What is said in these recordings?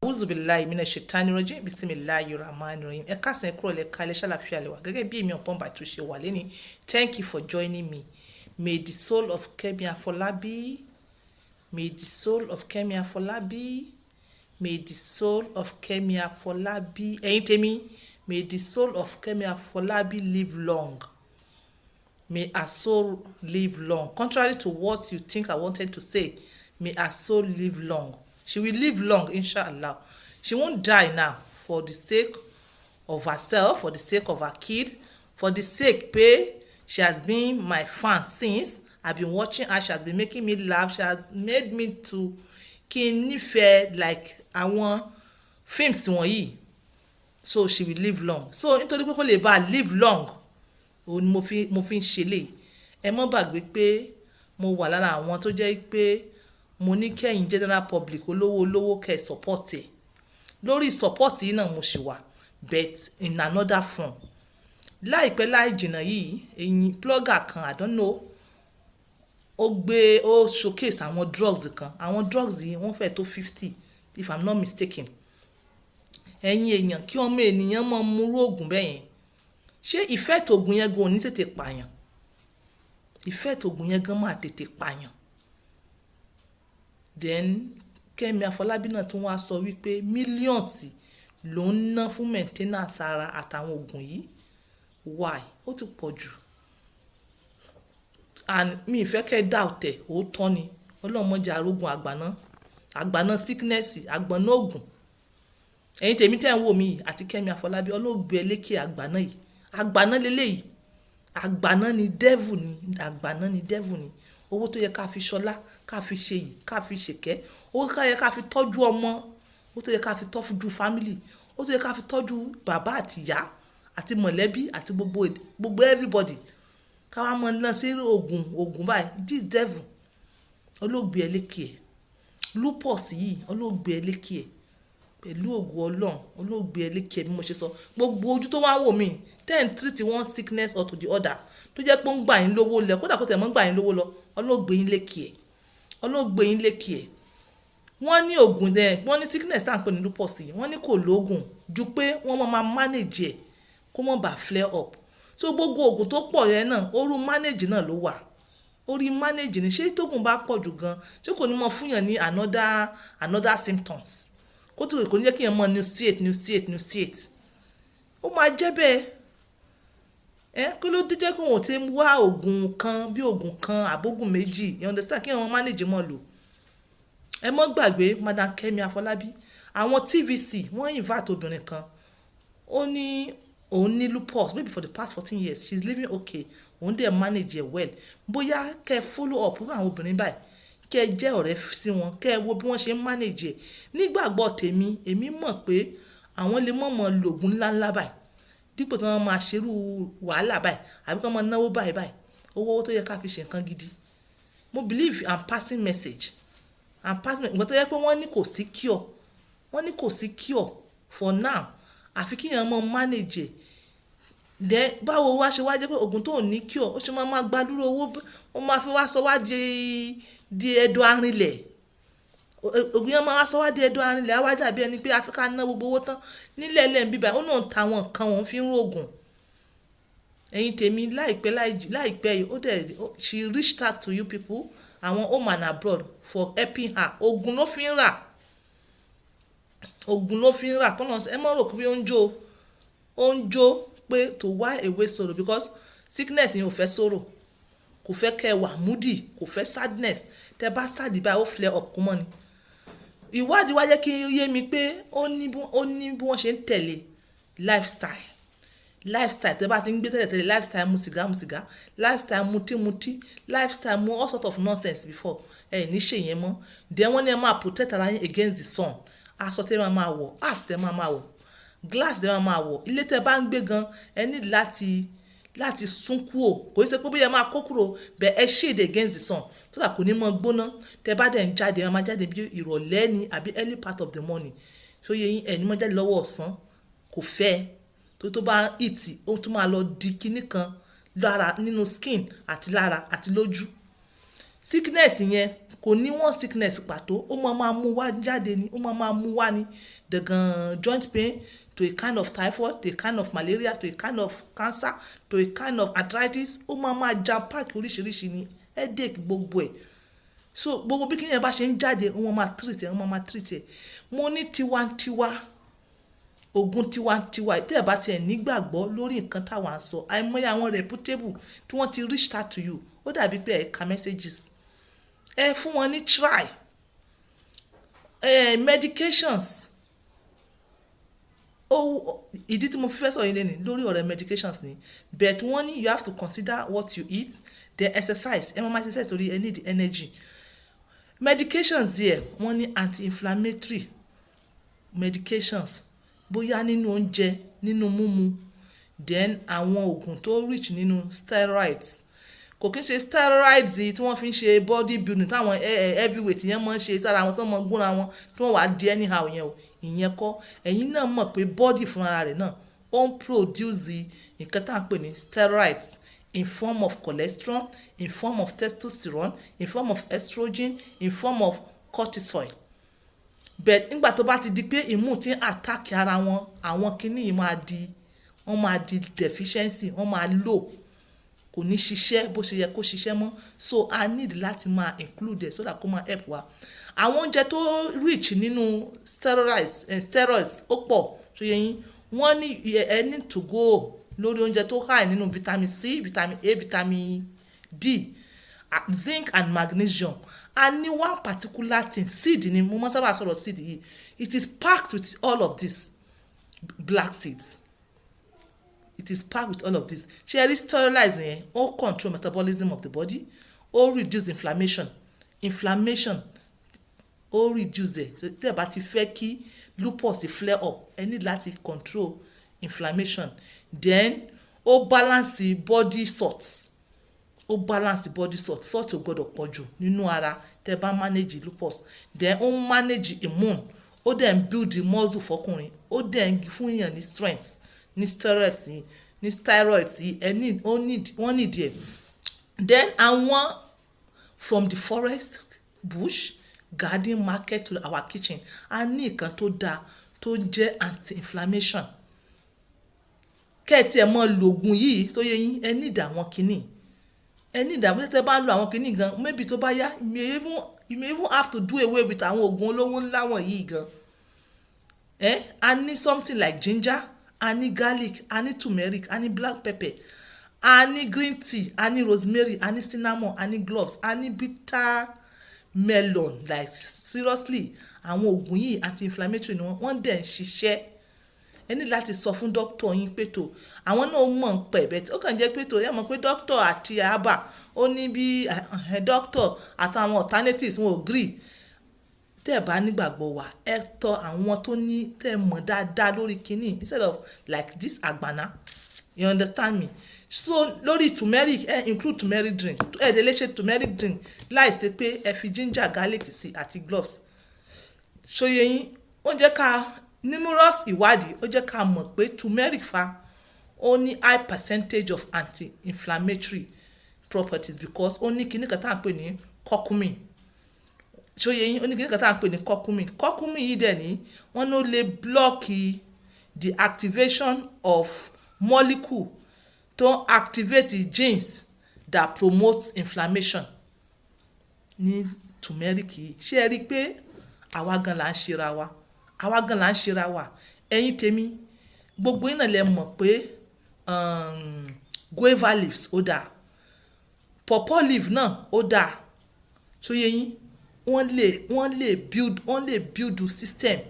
Auzubillahi minash shaitani rajim bismillahir rahmanir rahim. Ẹ káàsán kúrò lẹ kálẹ́ ṣàlàfíà lẹ wà gẹ́gẹ́ bí èmi ọ̀pọ̀n bá tún ṣe wà lẹ́ni. Thank you for joining me. May the soul of Kemi Afolabi, may the soul of Kemi Afolabi, may the soul of Kemi Afolabi, ẹ̀yin tèmi, may the soul of Kemi Afolabi live long. May her soul live long. Contrary to what you think I wanted to say, may her soul live long. She will live long, inshallah. She won't die now for the sake of herself, for the sake of her kid, for the sake, she has been my fan since. I've been watching her. She has been making me laugh. She has made me to nífẹ̀ẹ́ like àwọn films wọ̀nyí. So she will live long. So nítorí pé kó lè bá live long, òun ni mo fi ń ṣe lè. Ẹ má gbàgbé pé mo wà lára àwọn tó jẹ́ pé mo ní kẹ́yìn general public olówó kẹ́ support ẹ̀. Lórí support yìí náà mo ṣì wà, but in another form. Láìpẹ́ láì jìnnà yìí, ẹ̀yin blogger kan, I don't know, ó showcase àwọn drugs kan. Àwọn drugs yìí wọ́n fẹ́ tó 50 if I'm not mistaken. Ẹ̀yin èèyàn, kí ọmọ ènìyàn máa múrú oògùn bẹ́ẹ̀ yẹn. Ṣé ìfẹ́ tògùn yẹn gan ò ní tètè pààyàn? Ìfẹ́ tògùn yẹn gan máa tètè pààyàn. Then Kemi Afolabi náà tún wá sọ wípé millions ló ń ná fún maintenance ara àtàwọn oògùn yìí. Why? Ó ti pọ̀ jù. And mi ìfẹ́ kẹ́ doubt ẹ̀, òótọ́ ni. Ọlọ́run má jẹ́ arógun àgbàná sickness, àgbàná oògùn. Ẹ̀yin tèmi tẹ́ ń wò mí àti Kemi Afolabi, olóògbé eléke àgbàná yìí. Àgbàná leléyìí. Àgbàná ni devil ni, àgbàná ni devil ni. Owó tó yẹ ká fi ṣọlá, ká fi ṣe yìí, ká fi ṣèkẹ́. Owó tó yẹ ká fi tọ́jú ọmọ. Owó tó yẹ ká fi tọ́jú family. Owó tó yẹ ká fi tọ́jú bàbá àti ìyá àti mọ̀lẹ́bí àti gbogbo everybody. Ká wá mọ náà sí oògùn báyìí. This devil, olóògbé eléke ẹ̀. Lupus yìí, olóògbé eléke ẹ̀. Pẹ̀lú ògùn Ọlọ́run, olóògbé eléke bí mo ṣe sọ. Gbogbo ojú tó wá wò mí, ten treat one sickness or to the other. Tó jẹ́ pé ń gbà yín lówó lẹ̀, kódà kó tẹ̀ mọ́ ń gbà yín lówó lọ, olóògbé yín léke ẹ̀. Olóògbé yín léke ẹ̀. Wọ́n ní oògùn dẹ̀, wọ́n ní sickness tá à ń pè ní lupus yìí, wọ́n ní kò lóògùn ju pé wọ́n máa manage ẹ̀ kó má bàa flare up. So gbogbo oògùn tó pọ̀ yẹn náà, orú manage náà ló wà. Orí manage ni, ṣé tóògùn bá pọ̀ jù gan, ṣé kò ní mọ fúnyàn ní another symptoms? Kò ní jẹ́ kí yẹn mọ new state. Ó máa jẹ́ bẹ́ẹ̀. Kí ló dé jẹ́ kí wọ́n ti wá oògùn kan bí oògùn kan àbógùn méjì, you understand, kí wọ́n manage mọ́ lò. Ẹ mọ́ gbàgbé Madam Kemi Afolabi, àwọn TVC wọ́n invite obìnrin kan. Ó ní òun ní lupus, maybe for the past 14 years she's living okay, òun dẹ̀ manage well. Bóyá kẹ́ follow up fún àwọn obìnrin báyìí, kẹ́ jẹ́ ọ̀rẹ́ sí wọn, kẹ́ wo bí wọ́n ṣe ń manage ẹ̀. Nígbàgbọ́ tèmi, èmi mọ̀ pé àwọn lè mọ̀ lo oògùn ńláńlá báyìí dípò tí wọ́n máa ṣerú wàhálà báyìí àbí kí wọ́n máa náwó báyìí. Owó tó yẹ ká fi ṣe nǹkan gidi. Mo believe I'm passing message. Nǹkan tó yẹ pé wọ́n ní kò sí cure. Wọ́n ní kò sí cure for now. Àfi kí èèyàn mọ manage ẹ̀. Then báwo wá ṣe wá jẹ́ pé oògùn tó ní cure, ó ṣe máa gbàdúrà owó, ó máa fi wá sọ wá di ẹ̀dọ̀ arinlẹ̀. Oògùn yẹn máa wá sọ wá di ẹ̀dọ̀ arinlẹ̀, á wá dàbí ẹni pé Áfíríkà ná gbogbo owó tán nílẹ̀ ẹlẹ́yìn bíbá. Ó náà ta àwọn nǹkan wọn fi ń rògùn. Ẹ̀yin tèmi, láìpẹ́ yìí, ó dẹ̀ she reached out to you people, àwọn home and abroad, for helping her. Oògùn ló fi ń rà. Oògùn ló fi ń rà. Kọ́nà ẹ mọ̀ rò pé ó ń jó pé to why away sorrow, because sickness yẹn ò fẹ́ sorrow. Kò fẹ́ kẹ́ wà moody, kò fẹ́ sadness. Tẹ́ bá sad báyìí, ó flare up kú mọ́ ni. Ìwádìí wá jẹ́ kí yé mi pé ó ní bí wọ́n ṣe ń tẹ̀lé lifestyle. Tẹ́ bá ti ń gbé tẹ̀lé lifestyle, mu sìgá, lifestyle mutí, lifestyle mu all sort of nonsense before. Ní ṣe yẹn mọ́. Then wọ́n ní ẹ máa protect ara yín against the sun. Aṣọ tẹ́ máa wọ̀, hat tẹ́ máa wọ̀, glass tẹ́ máa wọ̀. Ilé tẹ́ bá ń gbé gan, ẹ ní láti sún kúrò. Kò ṣe pé bóyá máa kó kúrò, but ẹ shade against the sun. So that kò ní mọ gbóná. Tẹ́ bá dẹ̀ ń jáde, ẹ máa jáde bí ìrọ̀lẹ́ ni àbí early part of the morning. So yẹn ẹni mọ́ jáde lọ́wọ́ ọ̀sán. Kò fẹ́. Tó bá eat, ó tún máa lọ di kinní kan lára nínú skin àti lára àti lójú. Sickness yẹn kò ní one sickness pàtó, ó máa mú wá jáde ni, ó máa mú wá ni, the joint pain to a kind of typhoid, to a kind of malaria, to a kind of cancer, to a kind of arthritis, ó máa jam pack oríṣiríṣi ni, headache gbogbo ẹ̀. So gbogbo bí kíni ẹ bá ṣe ń jáde wọ́n máa treat ẹ̀. Mo ní tiwa-tiwa, oògùn tiwa-tiwa tẹ́ ẹ bá tiẹ̀ nígbàgbọ́ lórí nǹkan táwa ń sọ, àìmọye àwọn reputable tí wọ́n ti reach out to you, ó dàbí pé ẹ ka messages, ẹ fún wọn ní try. Medications, ìdí tí mo fi fẹ́ sọ yín lẹ́nu lórí ọ̀rọ̀ medications ni, but wọ́n ní you have to consider what you eat, then exercise, ẹ máa exercise torí ẹ need energy. Medications there wọ́n ní anti-inflammatory medications, bóyá nínú oúnjẹ, nínú mímu, then àwọn oògùn tó rich nínú steroids. Kò kí ń ṣe steroids tí wọ́n fi ń ṣe body building táwọn heavyweight yẹn máa ń ṣe sára àwọn tó máa ń gúnra wọn tí wọ́n wá di anyhow yẹn o, ìyẹn kọ́. Ẹ̀yin náà mọ̀ pé body fúnra rẹ̀ náà ó ń produce nǹkan tá à ń pè ní steroids in form of cholesterol, in form of testosterone, in form of estrogen, in form of cortisol. But nígbà tó bá ti di pé immune ti ń attack ara wọn, àwọn kinní yìí wọ́n máa di deficiency, wọ́n máa low, kò ní ṣiṣẹ́ bó ṣe yẹ kó ṣiṣẹ́ mọ́. So I need láti máa include so that kó máa help wa. Àwọn oúnjẹ tó rich nínú steroids ó pọ̀, so yẹn wọ́n ní ẹ need to go lórí oúnjẹ tó high nínú vitamin C, vitamin A, vitamin D, zinc and magnesium. A ní one particular thing, seed ni mo máa sábà sọ̀rọ̀ seed yìí, it is packed with all of this black seeds. It is packed with all of this. Ṣé rí steroids yẹn ó control metabolism of the body, ó reduce inflammation ó reduce ẹ̀. So tẹ́ ẹ bá ti fẹ́ kí lupus flare up, ẹ ní láti control inflammation. Then ó balance body salts, salt ò gbọdọ̀ pọ̀ jù nínú ara tẹ́ bá manage lupus. Then ó manage immune, ó dẹ̀ ń build muscle fọkùnrin, ó dẹ̀ ń fún èèyàn ní strength. Ní steroids yìí wọ́n need ẹ̀. Then àwọn from the forest, bush, garden, market to our kitchen, a ní nǹkan tó dáa tó jẹ́ anti-inflammation. Kẹ́ẹ̀tì ẹ̀ mọ́ lògùn yìí tó yẹ yín, ẹ need àwọn kinní, ẹ need àwọn tẹ́tẹ́ bá lo àwọn kinní gan, maybe tó bá yá you may even have to do away with àwọn oògùn olówó ńlá wọ̀nyí gan. A ní something like ginger, a ní garlic, a ní turmeric, a ní black pepper, a ní green tea, a ní rosemary, a ní cinnamon, a ní cloves, a ní bitter melon. Like seriously, àwọn oògùn yìí anti-inflammatory ni wọ́n dẹ̀ ń ṣiṣẹ́. Ẹ ní láti sọ fún doctor yín pé tó àwọn náà mọ̀ ń pẹ̀ bẹ́ẹ̀ tí ó kàn jẹ́ pé tó ẹ mọ̀ pé doctor àti àbá ó ní bí doctor àtàwọn alternatives wọn ò agree. Tẹ́ ẹ bá nígbàgbọ́ wa, ẹ tọ̀ àwọn tó ní tẹ́ ẹ mọ̀ dáadáa lórí kinní instead of like this àgbàná, you understand me. So lórí turmeric, include turmeric drink, ẹ dẹ̀ lè ṣe turmeric drink láì ṣe pé ẹ fi ginger, garlic sí àti cloves. Ṣòye yín ó jẹ́ ká numerous ìwádìí ó jẹ́ ká mọ̀ pé turmeric ó ní high percentage of anti-inflammatory properties because ó ní kinní kan tá à ń pè ní curcumin. Ṣòye yín ó ní kinní kan tá à ń pè ní curcumin. Curcumin yìí dẹ̀ ní wọ́n ló lè block the activation of molecule to activate the genes that promote inflammation ní turmeric yìí. Ṣé ẹ rí i pé àwa gan là ń ṣera wa ẹ̀yin tèmi gbogbo yín náà lẹ mọ̀ pé guava leaves ó dáa, pawpaw leaf náà ó dáa. Ṣòye yín wọ́n lè build system,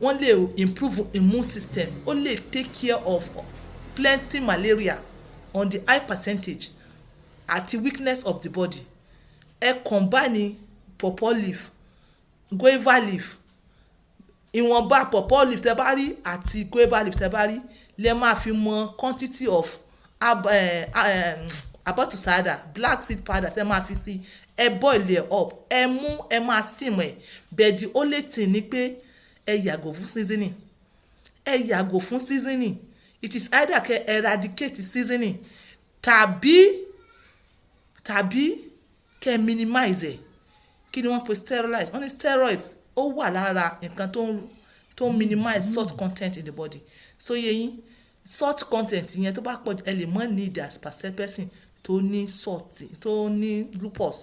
wọ́n lè improve immune system, ó lè take care of plenty malaria on the high percentage àti weakness of the body. Ẹ combine pawpaw leaf, guava leaf, ìwọ̀nba pawpaw leaf tẹ́ bá rí àti guava leaf tẹ́ bá rí lẹ máa fi mọ quantity of abatusada black seed powder tẹ́ máa fi sí, ẹ boil ẹ̀ up, ẹ máa steam ẹ̀. But the only thing ni pé ẹ yàgò fún seasoning. It is either kẹ́ eradicate seasoning tàbí kẹ́ minimize ẹ̀, kí ni wọ́n pe steroids wọ́n ní steroids ó wà lára nǹkan tó minimize salt content in the body so yẹ yín salt content yẹn tó bá pọ̀ ẹ lè mọ́ need as per person tó ní salt tó ní lupus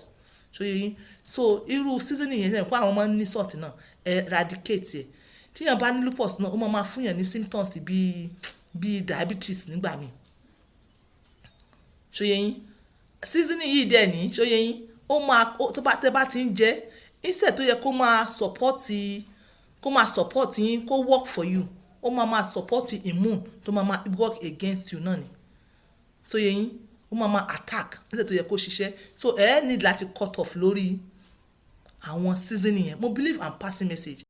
so yẹ yín so irú seasoning yẹn sẹ́yìn kó àwọn máa ń ní salt náà eradicate ẹ̀ tíyàn bá ní lupus náà ó máa fún yàn ní symptoms bíi diabetes nígbà míì so yẹ yín seasoning yìí dẹ̀ ní so yẹ yín ó máa tẹ́ bá ti ń jẹ instead tó yẹ kó máa support yín kó work for you ó máa support immune tó máa work against you náà ni so yẹ yín ó máa attack instead tó yẹ kó ṣiṣẹ́ so need láti cut off lórí àwọn seasoning yẹn mo believe I'm passing message.